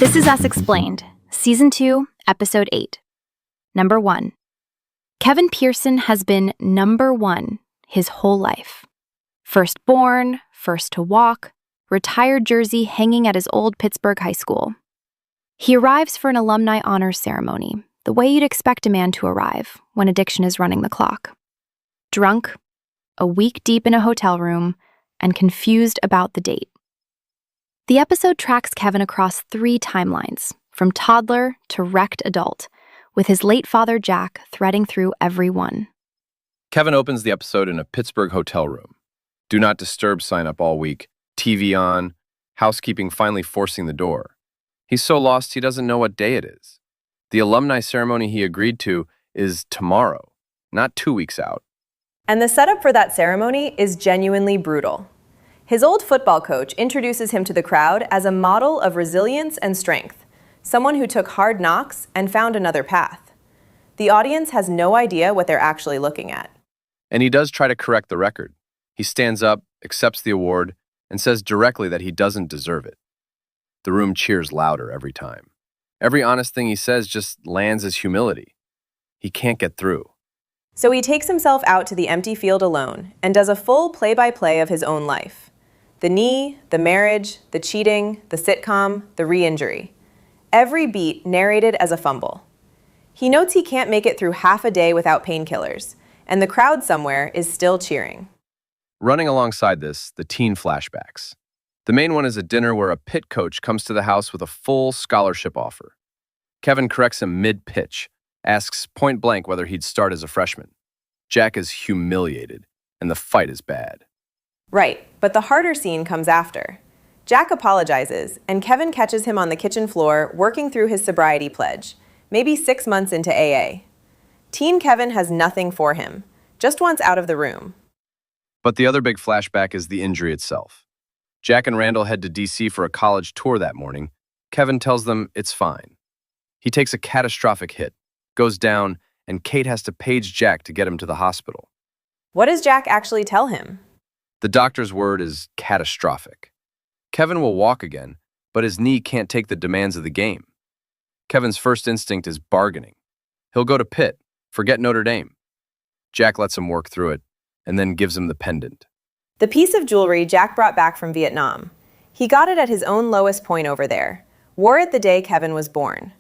This is Us Explained, Season 2, Episode 8. Number 1. Kevin Pearson has been number 1 his whole life. First born, first to walk, retired jersey hanging at his old Pittsburgh high school. He arrives for an alumni honors ceremony, the way you'd expect a man to arrive when addiction is running the clock. Drunk, a week deep in a hotel room, and confused about the date. The episode tracks Kevin across 3 timelines, from toddler to wrecked adult, with his late father Jack threading through every one. Kevin opens the episode in a Pittsburgh hotel room. Do not disturb sign up all week, TV on, housekeeping finally forcing the door. He's so lost he doesn't know what day it is. The alumni ceremony he agreed to is tomorrow, not 2 weeks out. And the setup for that ceremony is genuinely brutal. His old football coach introduces him to the crowd as a model of resilience and strength, someone who took hard knocks and found another path. The audience has no idea what they're actually looking at. And he does try to correct the record. He stands up, accepts the award, and says directly that he doesn't deserve it. The room cheers louder every time. Every honest thing he says just lands as humility. He can't get through. So he takes himself out to the empty field alone and does a full play-by-play of his own life. The knee, the marriage, the cheating, the sitcom, the re-injury. Every beat narrated as a fumble. He notes he can't make it through half a day without painkillers, and the crowd somewhere is still cheering. Running alongside this, the teen flashbacks. The main one is a dinner where a Pitt coach comes to the house with a full scholarship offer. Kevin corrects him mid-pitch, asks point blank whether he'd start as a freshman. Jack is humiliated, and the fight is bad. Right, but the harder scene comes after. Jack apologizes, and Kevin catches him on the kitchen floor working through his sobriety pledge, maybe 6 months into AA. Teen Kevin has nothing for him, just wants out of the room. But the other big flashback is the injury itself. Jack and Randall head to DC for a college tour that morning. Kevin tells them it's fine. He takes a catastrophic hit, goes down, and Kate has to page Jack to get him to the hospital. What does Jack actually tell him? The doctor's word is catastrophic. Kevin will walk again, but his knee can't take the demands of the game. Kevin's first instinct is bargaining. He'll go to Pitt, forget Notre Dame. Jack lets him work through it, and then gives him the pendant. The piece of jewelry Jack brought back from Vietnam. He got it at his own lowest point over there, wore it the day Kevin was born.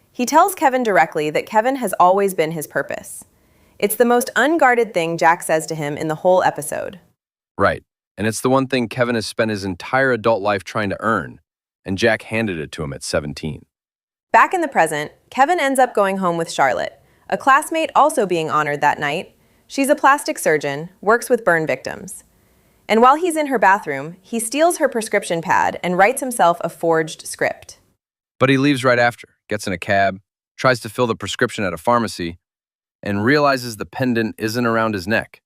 He tells Kevin directly that Kevin has always been his purpose. It's the most unguarded thing Jack says to him in the whole episode. Right, and it's the one thing Kevin has spent his entire adult life trying to earn, and Jack handed it to him at 17. Back in the present, Kevin ends up going home with Charlotte, a classmate also being honored that night. She's a plastic surgeon, works with burn victims. And while he's in her bathroom, he steals her prescription pad and writes himself a forged script. But he leaves right after, gets in a cab, tries to fill the prescription at a pharmacy, and realizes the pendant isn't around his neck.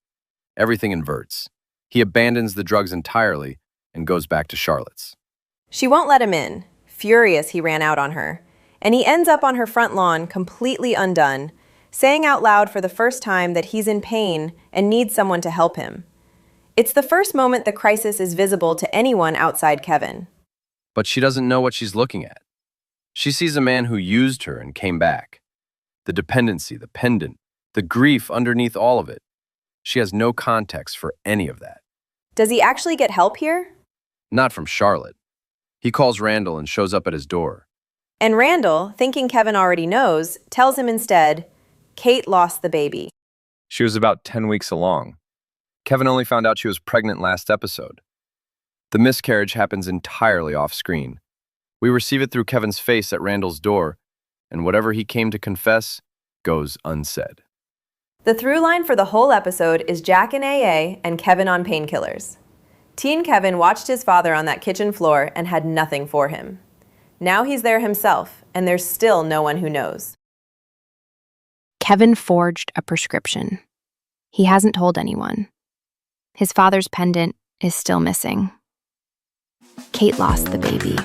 Everything inverts. He abandons the drugs entirely and goes back to Charlotte's. She won't let him in. Furious, he ran out on her. And he ends up on her front lawn, completely undone, saying out loud for the first time that he's in pain and needs someone to help him. It's the first moment the crisis is visible to anyone outside Kevin. But she doesn't know what she's looking at. She sees a man who used her and came back. The dependency, the pendant, the grief underneath all of it. She has no context for any of that. Does he actually get help here? Not from Charlotte. He calls Randall and shows up at his door. And Randall, thinking Kevin already knows, tells him instead, Kate lost the baby. She was about 10 weeks along. Kevin only found out she was pregnant last episode. The miscarriage happens entirely off-screen. We receive it through Kevin's face at Randall's door, and whatever he came to confess goes unsaid. The through line for the whole episode is Jack in AA and Kevin on painkillers. Teen Kevin watched his father on that kitchen floor and had nothing for him. Now he's there himself, and there's still no one who knows. Kevin forged a prescription. He hasn't told anyone. His father's pendant is still missing. Kate lost the baby.